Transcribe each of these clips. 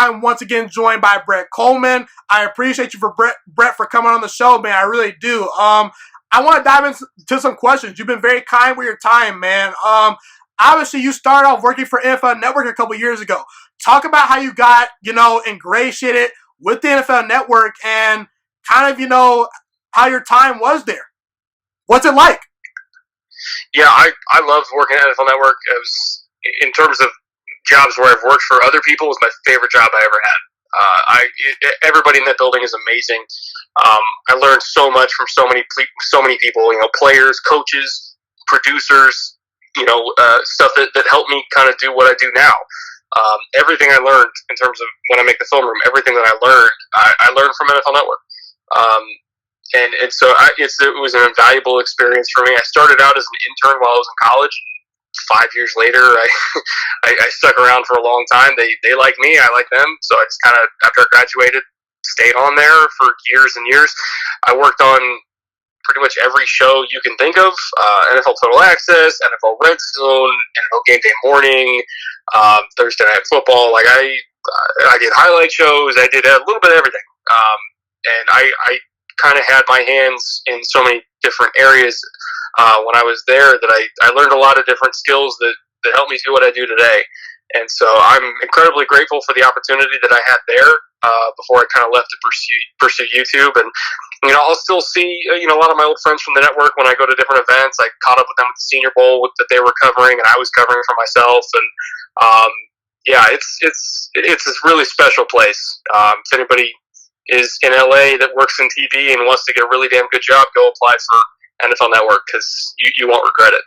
I'm once again joined by Brett Kollmann. I appreciate you for Brett for coming on the show, man. I really do. I want to dive into some questions. You've been very kind with your time, man. Obviously, you started off working for NFL Network a couple years ago. Talk about how you got, ingratiated with the NFL Network and kind of, how your time was there. What's it like? Yeah, I loved working at NFL Network. It was, in terms of jobs where I've worked for other people, was my favorite job I ever had. Everybody in that building is amazing. I learned so much from so many people. Players, coaches, producers. Stuff that helped me kind of do what I do now. Everything I learned in terms of when I make the film room, everything that I learned from NFL Network. And so it was an invaluable experience for me. I started out as an intern while I was in college. 5 years later, I stuck around for a long time. They like me, I like them. So I just kind of, after I graduated, stayed on there for years and years. I worked on pretty much every show you can think of, NFL Total Access, NFL Red Zone, NFL Game Day Morning, Thursday Night Football. Like I did highlight shows. I did a little bit of everything. And I kind of had my hands in so many different areas when I was there that I learned a lot of different skills that helped me do what I do today. And so I'm incredibly grateful for the opportunity that I had there before I kind of left to pursue YouTube. And I'll still see a lot of my old friends from the network when I go to different events. I caught up with them at the Senior Bowl that they were covering, and I was covering for myself. And it's a really special place. If anybody is in LA that works in TV and wants to get a really damn good job, go apply for NFL Network because you won't regret it.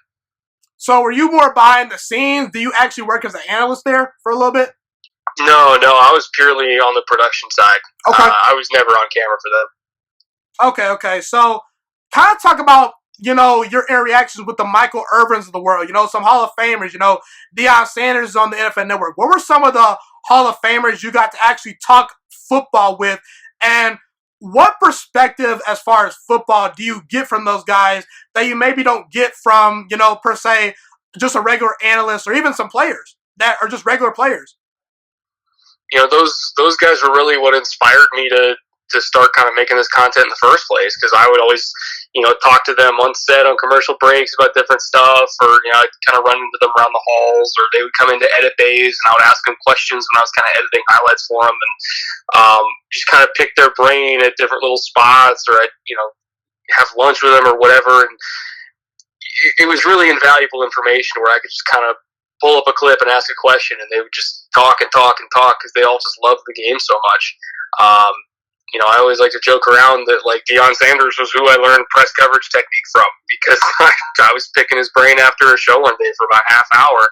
So were you more behind the scenes? Do you actually work as an analyst there for a little bit? No, I was purely on the production side. Okay. I was never on camera for them. Okay. So kind of talk about, your interactions with the Michael Irvins of the world, some Hall of Famers, Deion Sanders is on the NFL Network. What were some of the Hall of Famers you got to actually talk football with? And what perspective as far as football do you get from those guys that you maybe don't get from, per se, just a regular analyst or even some players that are just regular players? Those guys were really what inspired me to start kind of making this content in the first place, because I would always, talk to them on set on commercial breaks about different stuff, or, I'd kind of run into them around the halls, or they would come into edit bays and I would ask them questions when I was kind of editing highlights for them, and just kind of pick their brain at different little spots, or I'd, have lunch with them or whatever. And it was really invaluable information where I could just kind of pull up a clip and ask a question, and they would just talk and talk and talk because they all just loved the game so much. I always like to joke around that, like, Deion Sanders was who I learned press coverage technique from, because I was picking his brain after a show one day for about half hour,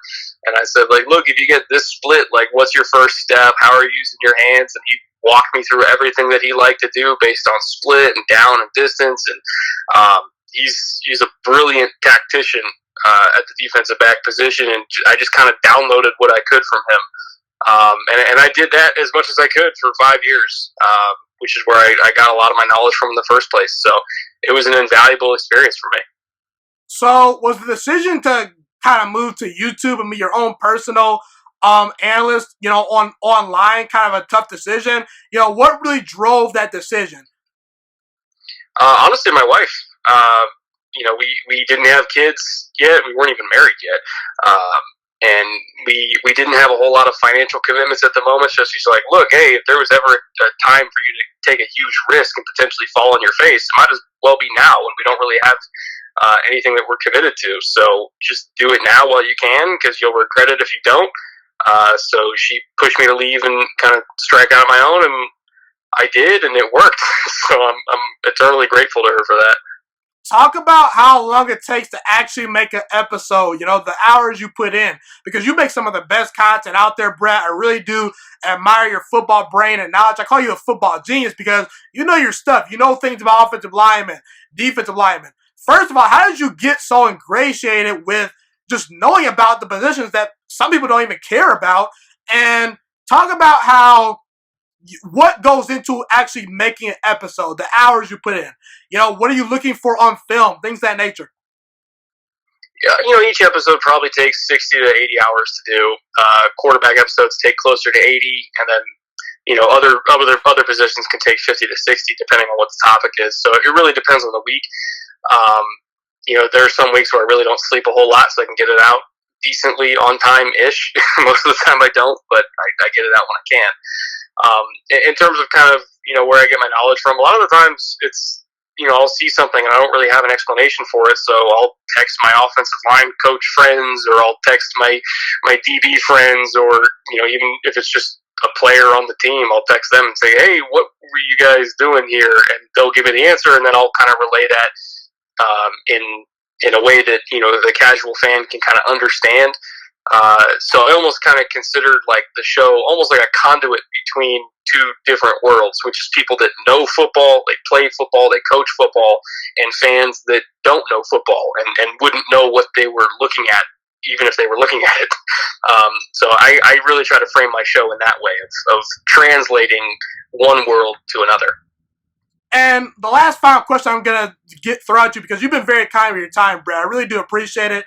and I said, like, look, if you get this split, like, what's your first step? How are you using your hands? And he walked me through everything that he liked to do based on split and down and distance, and he's a brilliant tactician at the defensive back position, and I just kind of downloaded what I could from him. And I did that as much as I could for 5 years, which is where I got a lot of my knowledge from in the first place. So it was an invaluable experience for me. So was the decision to kind of move to YouTube and be your own personal analyst, online, kind of a tough decision? What really drove that decision? Honestly, my wife. We didn't have kids yet. We weren't even married yet. And we didn't have a whole lot of financial commitments at the moment. So she's like, look, hey, if there was ever a time for you to take a huge risk and potentially fall on your face, it might as well be now when we don't really have anything that we're committed to. So just do it now while you can, because you'll regret it if you don't. So she pushed me to leave and kind of strike out on my own, and I did, and it worked. So I'm eternally grateful to her for that. Talk about how long it takes to actually make an episode, the hours you put in, because you make some of the best content out there, Brett. I really do admire your football brain and knowledge. I call you a football genius because you know your stuff. You know things about offensive linemen, defensive linemen. First of all, how did you get so ingratiated with just knowing about the positions that some people don't even care about? And talk about what goes into actually making an episode, the hours you put in. What are you looking for on film, things of that nature? Yeah, each episode probably takes 60 to 80 hours to do. Quarterback episodes take closer to 80, and then other positions can take 50 to 60 depending on what the topic is. So it really depends on the week. There are some weeks where I really don't sleep a whole lot, so I can get it out decently on time-ish. Most of the time I don't, but I get it out when I can. In terms of kind of, where I get my knowledge from, a lot of the times it's, I'll see something and I don't really have an explanation for it, so I'll text my offensive line coach friends, or I'll text my DB friends, or, even if it's just a player on the team, I'll text them and say, hey, what were you guys doing here? And they'll give me the answer, and then I'll kind of relay that in a way that, the casual fan can kind of understand. So I almost kind of considered like the show almost like a conduit between two different worlds, which is people that know football, they play football, they coach football, and fans that don't know football and wouldn't know what they were looking at, even if they were looking at it. So I really try to frame my show in that way of translating one world to another. And the last final question I'm going to throw at you, because you've been very kind with your time, Brad. I really do appreciate it.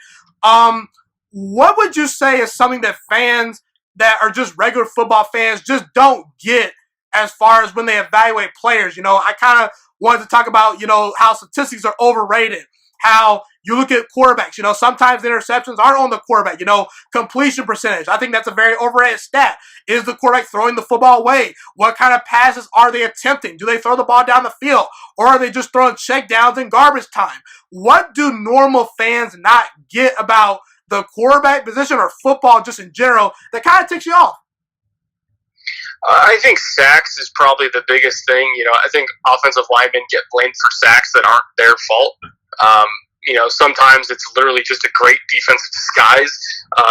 What would you say is something that fans that are just regular football fans just don't get as far as when they evaluate players? I kind of wanted to talk about, how statistics are overrated, how you look at quarterbacks, sometimes the interceptions aren't on the quarterback, completion percentage. I think that's a very overrated stat. Is the quarterback throwing the football away? What kind of passes are they attempting? Do they throw the ball down the field? Or are they just throwing checkdowns in garbage time? What do normal fans not get about the quarterback position or football just in general that kind of ticks you off? I think sacks is probably the biggest thing. I think offensive linemen get blamed for sacks that aren't their fault. Sometimes it's literally just a great defensive disguise.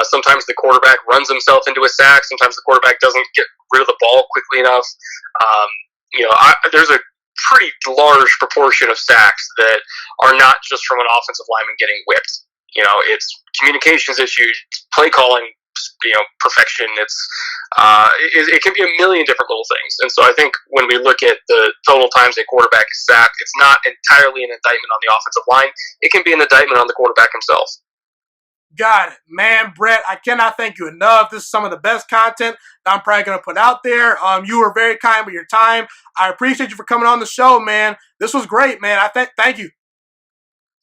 Sometimes the quarterback runs himself into a sack. Sometimes the quarterback doesn't get rid of the ball quickly enough. There's a pretty large proportion of sacks that are not just from an offensive lineman getting whipped. It's communications issues, play calling, perfection. It can be a million different little things. And so I think when we look at the total times a quarterback is sacked, it's not entirely an indictment on the offensive line. It can be an indictment on the quarterback himself. Got it. Man, Brett, I cannot thank you enough. This is some of the best content that I'm probably going to put out there. You were very kind with your time. I appreciate you for coming on the show, man. This was great, man. Thank you.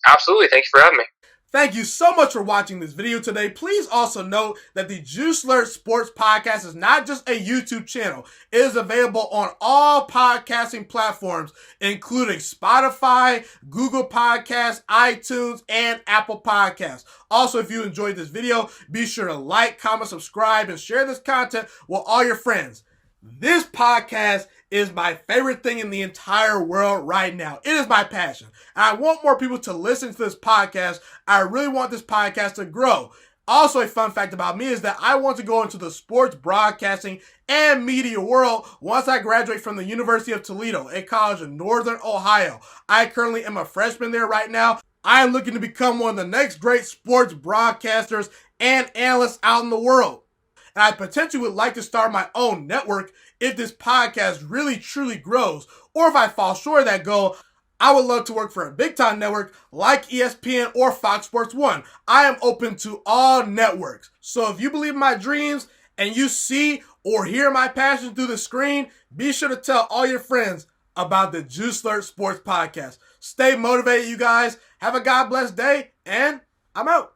Absolutely. Thank you for having me. Thank you so much for watching this video today. Please also note that the Juiciest Sports Podcast is not just a YouTube channel. It is available on all podcasting platforms, including Spotify, Google Podcasts, iTunes, and Apple Podcasts. Also, if you enjoyed this video, be sure to like, comment, subscribe, and share this content with all your friends. This podcast is my favorite thing in the entire world right now. It is my passion. And I want more people to listen to this podcast. I really want this podcast to grow. Also, a fun fact about me is that I want to go into the sports broadcasting and media world once I graduate from the University of Toledo, a college in Northern Ohio. I currently am a freshman there right now. I am looking to become one of the next great sports broadcasters and analysts out in the world. And I potentially would like to start my own network if this podcast really truly grows. Or if I fall short of that goal, I would love to work for a big time network like ESPN or Fox Sports 1. I am open to all networks. So if you believe in my dreams and you see or hear my passion through the screen, be sure to tell all your friends about the Juiciest Sports Podcast. Stay motivated, you guys. Have a God bless day, and I'm out.